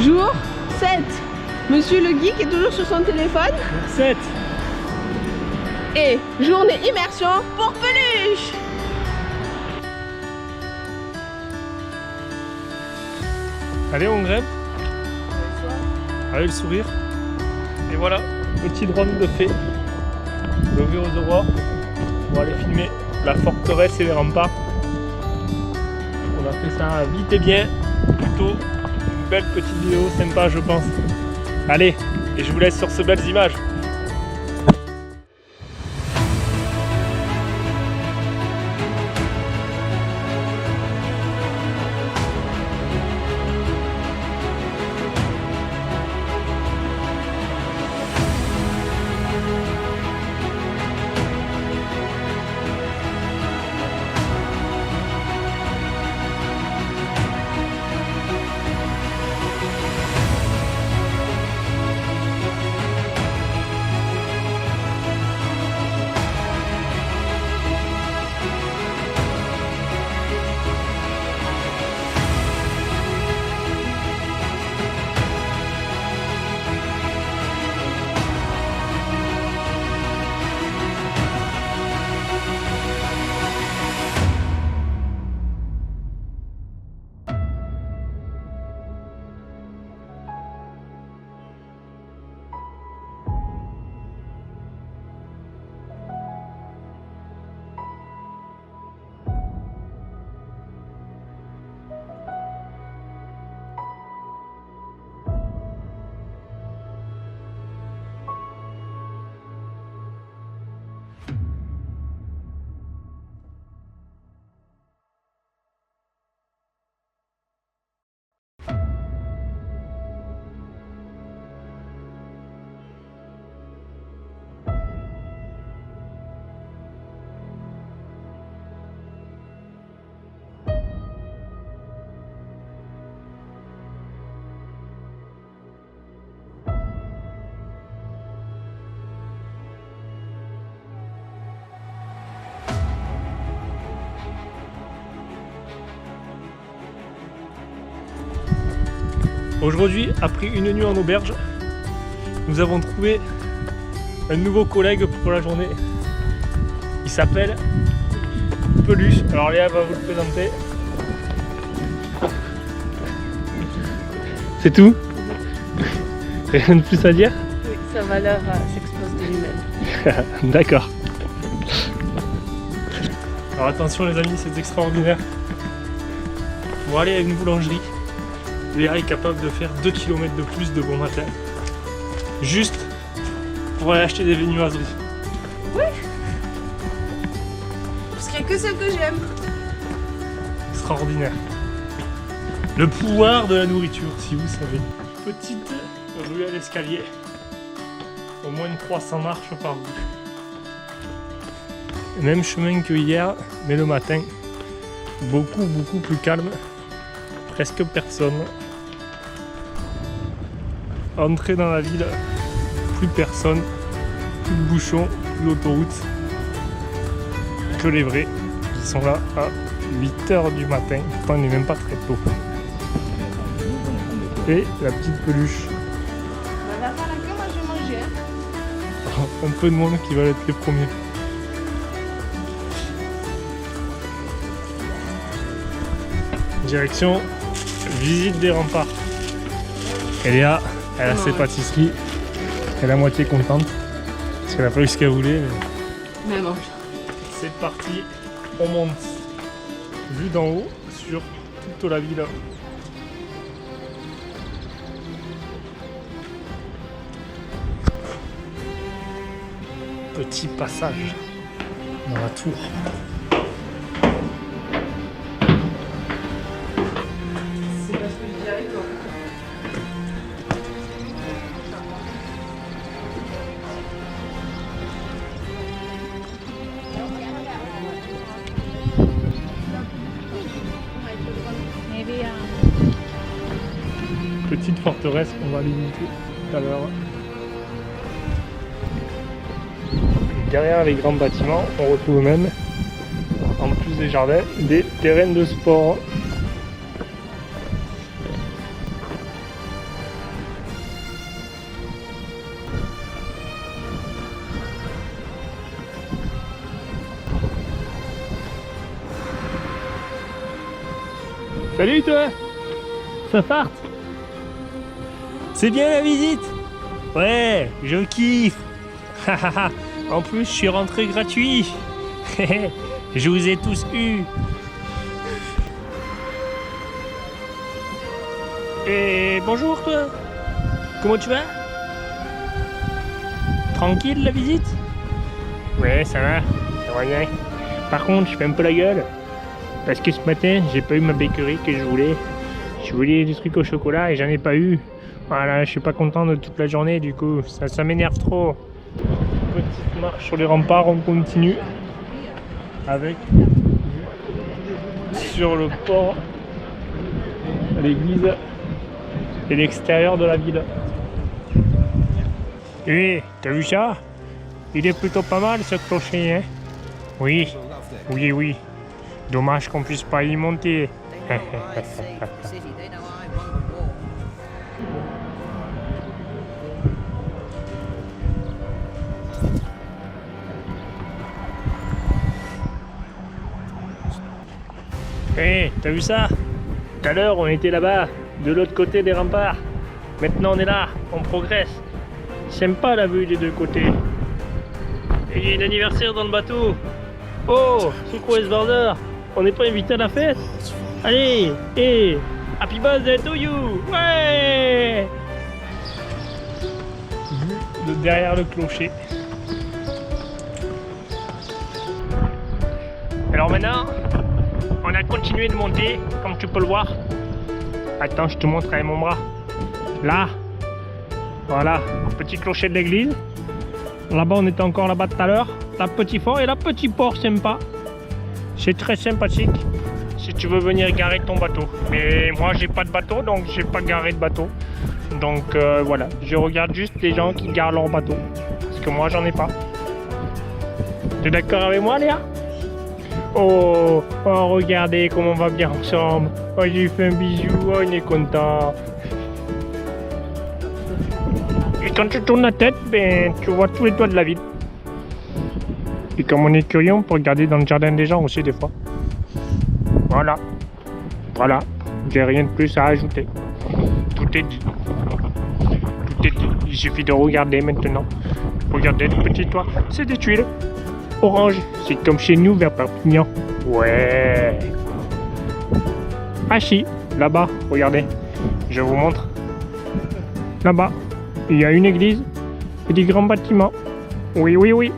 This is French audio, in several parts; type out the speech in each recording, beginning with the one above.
Jour 7. Monsieur le geek est toujours sur son téléphone. 7. Et journée immersion pour Peluche. Allez, on grimpe. Allez, le sourire. Et voilà, petit drone de fée. Levé aux aurores. On va aller filmer la forteresse et les remparts. On a fait ça vite et bien. Plutôt une belle petite vidéo sympa, je pense. Allez, et je vous laisse sur ces belles images. Aujourd'hui, après une nuit en auberge, nous avons trouvé un nouveau collègue pour la journée. Il s'appelle Peluche. Alors Léa va vous le présenter. C'est tout? Rien de plus à dire? Oui, sa valeur s'expose de lui-même. D'accord. Alors attention les amis, c'est extraordinaire. On va aller à une boulangerie. Léa est capable de faire 2 km de plus de bon matin. Juste pour aller acheter des viennoiseries. Oui. Parce qu'il n'y a que celle que j'aime. Extraordinaire. Le pouvoir de la nourriture, si vous savez. Petite rue à l'escalier. Au moins 300 marches par rue. Même chemin que hier, mais le matin. Beaucoup plus calme. Presque personne. Entrer dans la ville, plus personne, plus de bouchons, plus d'autoroute que les vrais qui sont là à 8h du matin. Pourtant, il n'est même pas très tôt. Et la petite Peluche. On va faire la queue, moi je vais manger. Un peu de monde qui va être les premiers. Direction visite des remparts. Et Léa, elle a ses pâtisseries. Elle est à moitié contente. Parce qu'elle n'a pas eu ce qu'elle voulait. Mais mange. C'est parti, on monte. Vue d'en haut sur toute la ville. Petit passage dans la tour. C'est parce que je dis avec toi. Petite forteresse qu'on va aller visiter tout à l'heure. Derrière les grands bâtiments, on retrouve même, en plus des jardins, des terrains de sport. Salut toi. Ça part. C'est bien la visite. Ouais, je kiffe. En plus, je suis rentré gratuit. Je vous ai tous eu. Et bonjour toi. Comment tu vas? Tranquille la visite? Ouais, ça va. Ça va bien. Par contre, je fais un peu la gueule. Parce que ce matin, j'ai pas eu ma bakery que je voulais. Je voulais des trucs au chocolat et j'en ai pas eu. Voilà, je suis pas content de toute la journée, du coup, ça m'énerve trop. Petite marche sur les remparts, on continue avec sur le port, l'église et l'extérieur de la ville. Et t'as vu ça? Il est plutôt pas mal ce clocher, hein? Oui, oui, oui. Dommage qu'on puisse pas y monter. Hé, t'as vu ça? Tout à l'heure, on était là-bas, de l'autre côté des remparts. Maintenant, on est là, on progresse. Sympa la vue des deux côtés. Et il y a un anniversaire dans le bateau. Oh, c'est quoi ce bordel? On n'est pas invité à la fête? Allez, hé, happy birthday to you! Ouais! Derrière le clocher. Alors maintenant, on a continué de monter, comme tu peux le voir. Attends, je te montre avec mon bras. Là, voilà, petit clocher de l'église. Là-bas, on était encore là-bas tout à l'heure. La petit fort et la petit port sympa. C'est très sympathique si tu veux venir garer ton bateau. Mais moi, j'ai pas de bateau, donc j'ai pas garé de bateau. Donc voilà, je regarde juste les gens qui garent leur bateau. Parce que moi, j'en ai pas. T'es d'accord avec moi, Léa? Oh, regardez comment on va bien ensemble. Oh, j'ai fait un bisou, oh, on est content. Et quand tu tournes la tête, ben, tu vois tous les toits de la ville. Et comme on est curieux, on peut regarder dans le jardin des gens aussi des fois. Voilà. Voilà. J'ai rien de plus à ajouter. Tout est dit. Tout est dit. Il suffit de regarder maintenant. Regardez le petit toit. C'est des tuiles. Orange. C'est comme chez nous vers Perpignan. Ouais. Ah si. Là-bas. Regardez. Je vous montre. Là-bas. Il y a une église. Et des grands bâtiments. Oui, oui, oui.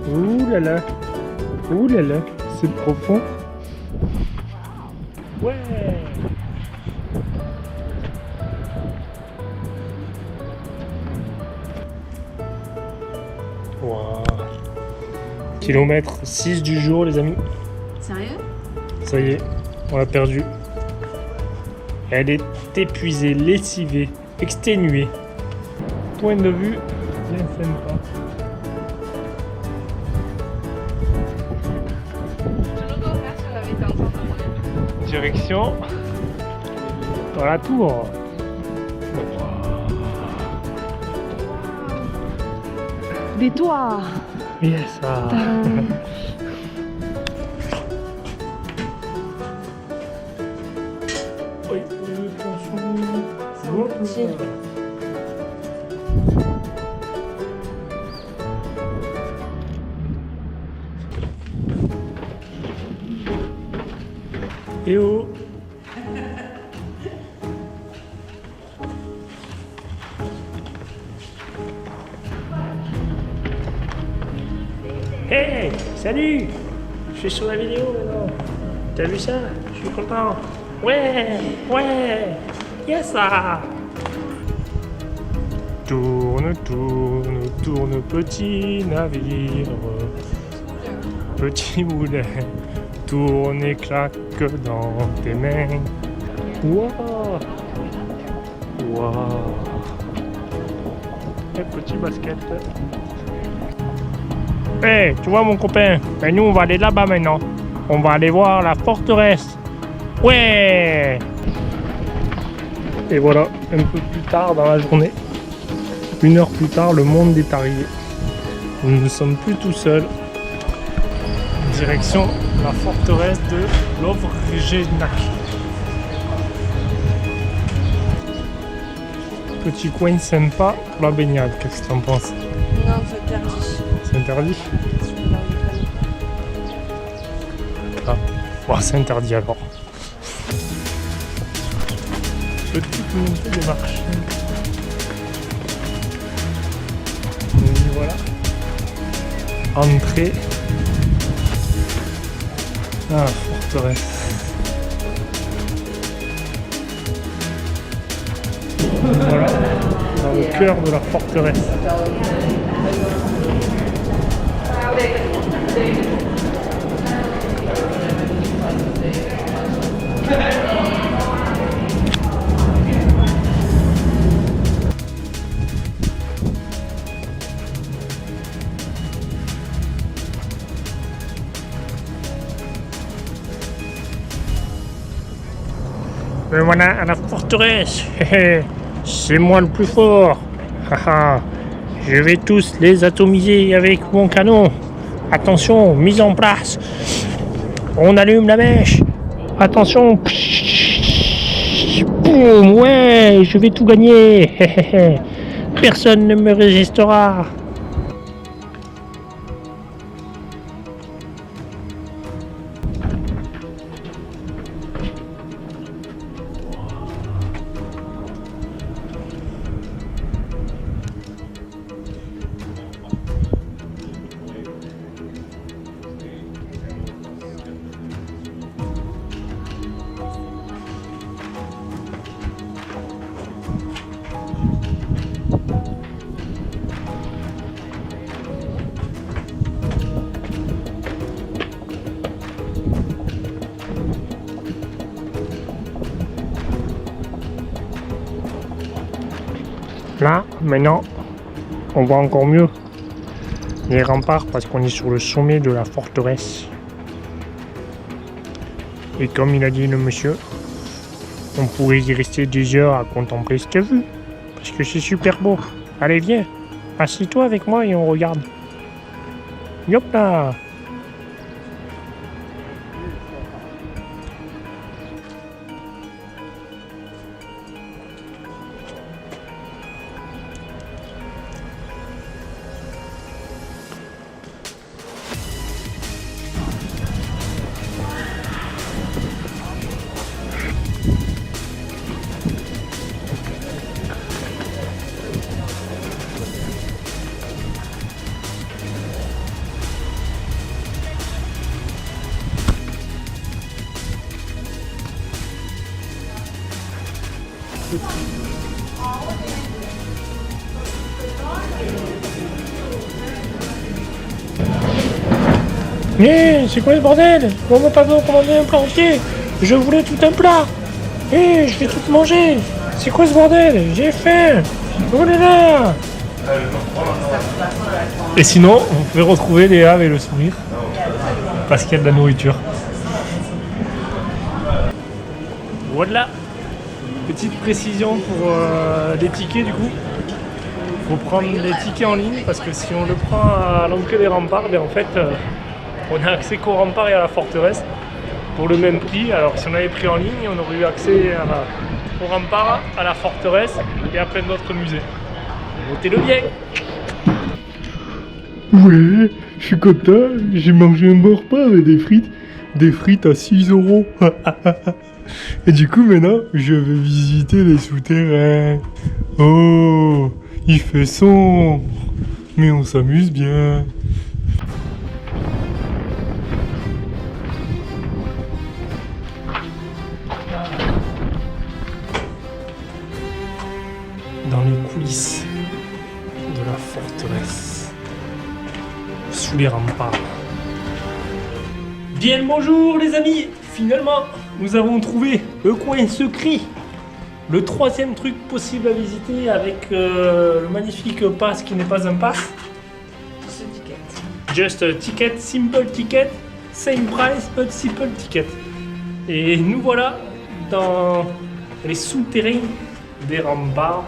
Ouh là là. Ouh là là. C'est profond. Ouais. Wow. Kilomètre 6 du jour, les amis. Sérieux? Ça y est, on l'a perdu. Elle est épuisée, lessivée, exténuée. Point de vue bien sympa. Direction dans la tour. Des toits. Yes. Oui, attention. Et oh. Hey, salut! Je suis sur la vidéo maintenant. T'as vu ça? Je suis content. Ouais, ouais, yes ça! Tourne, tourne, tourne, petit navire. Petit boulet, tourne et claque dans tes mains. Wow! Wow! Et petit basket. Hey, tu vois mon copain, ben nous on va aller là-bas maintenant. On va aller voir la forteresse. Ouais! Et voilà, un peu plus tard dans la journée, 1 heure plus tard, le monde est arrivé. Nous ne sommes plus tout seuls. Direction la forteresse de Lovrejenac. Petit coin sympa pour la baignade, qu'est-ce que tu en penses? Non, c'est interdit. C'est interdit? Ah, bon, c'est interdit alors. Petite montée des marches. Et voilà. Entrée. Ah, forteresse. Voilà, dans le cœur de la forteresse. Mais voilà, à la forteresse. C'est moi le plus fort. Je vais tous les atomiser avec mon canon. Attention, mise en place. On allume la mèche. Attention. Boum, ouais, je vais tout gagner. Personne ne me résistera. Là, maintenant, on voit encore mieux les remparts parce qu'on est sur le sommet de la forteresse. Et comme il a dit le monsieur, on pourrait y rester des heures à contempler cette vue. Parce que c'est super beau. Allez, viens, assis-toi avec moi et on regarde. Yop là! C'est quoi ce bordel? On m'a pas commandé un plat entier. Je voulais tout un plat. Je vais tout manger. C'est quoi ce bordel? J'ai faim. Oh là là. Et sinon, vous pouvez retrouver Léa avec le sourire. Parce qu'il y a de la nourriture. Voilà. Petite précision pour les tickets du coup. Il faut prendre les tickets en ligne parce que si on le prend à l'entrée des remparts, en fait on a accès qu'aux remparts et à la forteresse pour le même prix. Alors si on avait pris en ligne, on aurait eu accès aux remparts, à la forteresse et à plein d'autres musées. Notez-le bien. Ouais, je suis content, j'ai mangé un bon repas avec des frites à 6 €. Et du coup maintenant, je vais visiter les souterrains. Oh, il fait sombre, mais on s'amuse bien. Dans les coulisses de la forteresse, sous les remparts. Bien le bonjour les amis, finalement nous avons trouvé le coin secret, le 3e truc possible à visiter avec le magnifique pass qui n'est pas un pass. Just a ticket, simple ticket, same price but simple ticket. Et nous voilà dans les souterrains des remparts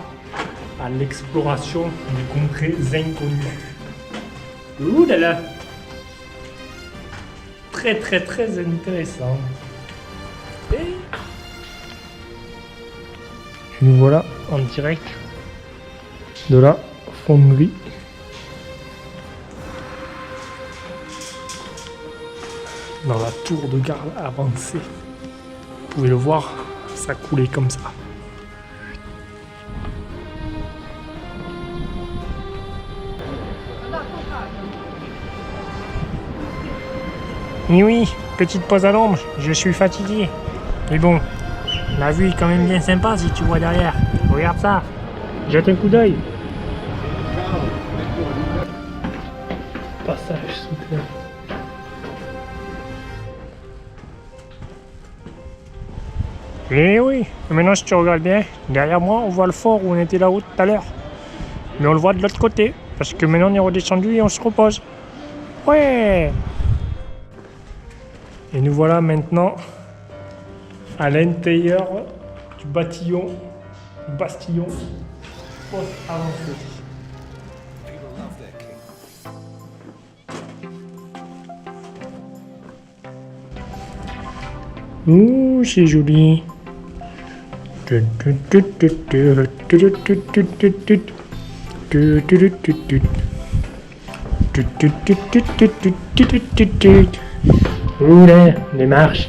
à l'exploration des contrées inconnues. Ouh là là. très intéressant. Et nous voilà en direct de la fonderie. Dans la tour de garde avancée. Vous pouvez le voir, ça coulait comme ça. Oui, petite pause à l'ombre, je suis fatigué. Mais bon, la vue est quand même bien sympa si tu vois derrière. Regarde ça, jette un coup d'œil. Passage souterrain. Eh oui, maintenant si tu regardes bien, derrière moi on voit le fort où on était là-haut tout à l'heure. Mais on le voit de l'autre côté, parce que maintenant on est redescendu et on se repose. Ouais! Et nous voilà maintenant à l'intérieur du bastillon post-avancé. Ouh, c'est joli. Ouh là, les marches.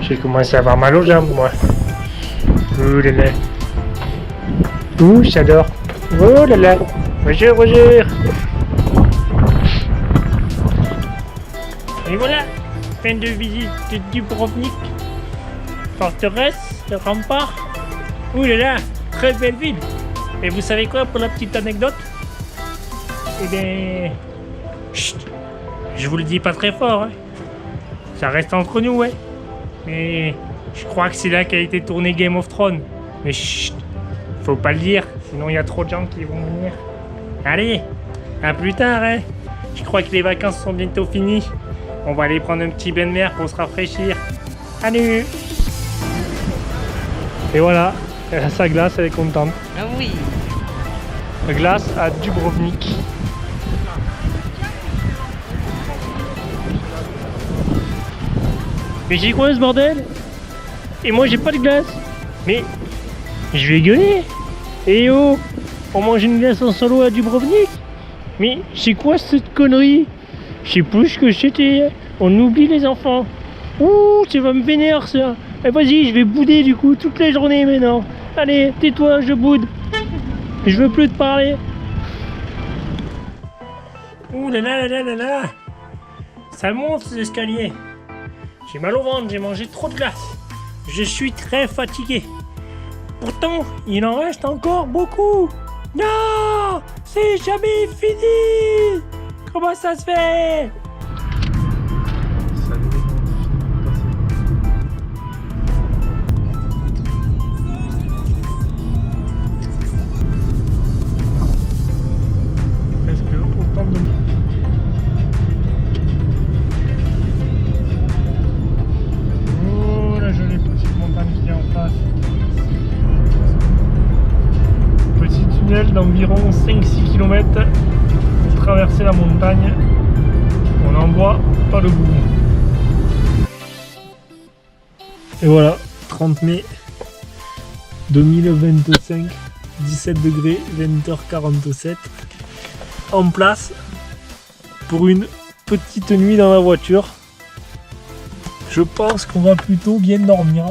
J'ai commencé à avoir mal aux jambes, moi. Ouh là là. Ouh, j'adore. Oh là là. Bonjour, bonjour. Et voilà, fin de visite de Dubrovnik. Forteresse, le rempart. Ouh là là, très belle ville. Et vous savez quoi pour la petite anecdote? Eh bien, chut, je vous le dis pas très fort, hein. Ça reste entre nous, ouais. Mais je crois que c'est là qu'a été tourné Game of Thrones. Mais chut, faut pas le dire, sinon il y a trop de gens qui vont venir. Allez, à plus tard, hein. Je crois que les vacances sont bientôt finies. On va aller prendre un petit bain de mer pour se rafraîchir. Salut! Et voilà, elle a sa glace, elle est contente. Ah oui. La glace à Dubrovnik. Mais j'ai quoi ce bordel? Et moi j'ai pas de glace. Mais je vais gueuler. Eh oh, on mange une glace en solo à Dubrovnik? Mais c'est quoi cette connerie? Je sais plus ce que c'était. On oublie les enfants. Ouh, ça va me vénère ça. Eh vas-y, je vais bouder du coup toute la journée maintenant. Allez, tais-toi, je boude. Je veux plus te parler. Ouh là là là là là. Ça monte ces escaliers. J'ai mal au ventre, j'ai mangé trop de glace. Je suis très fatigué. Pourtant, il en reste encore beaucoup. Non, c'est jamais fini. Comment ça se fait? D'environ 5-6 km pour traverser la montagne. On n'en voit pas le bout. Et voilà, 30 mai 2025, 17 degrés, 20h47, en place pour une petite nuit dans la voiture. Je pense qu'on va plutôt bien dormir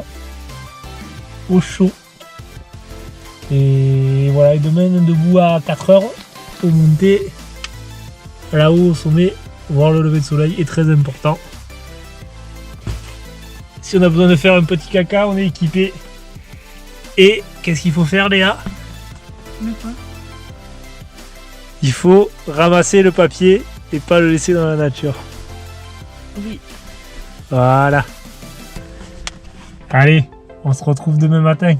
au chaud. Et voilà, et demain debout à 4h pour monter là-haut au sommet, voir le lever de soleil est très important. Si on a besoin de faire un petit caca, on est équipé. Et qu'est-ce qu'il faut faire, Léa? Il faut ramasser le papier et pas le laisser dans la nature. Oui. Voilà. Allez, on se retrouve demain matin.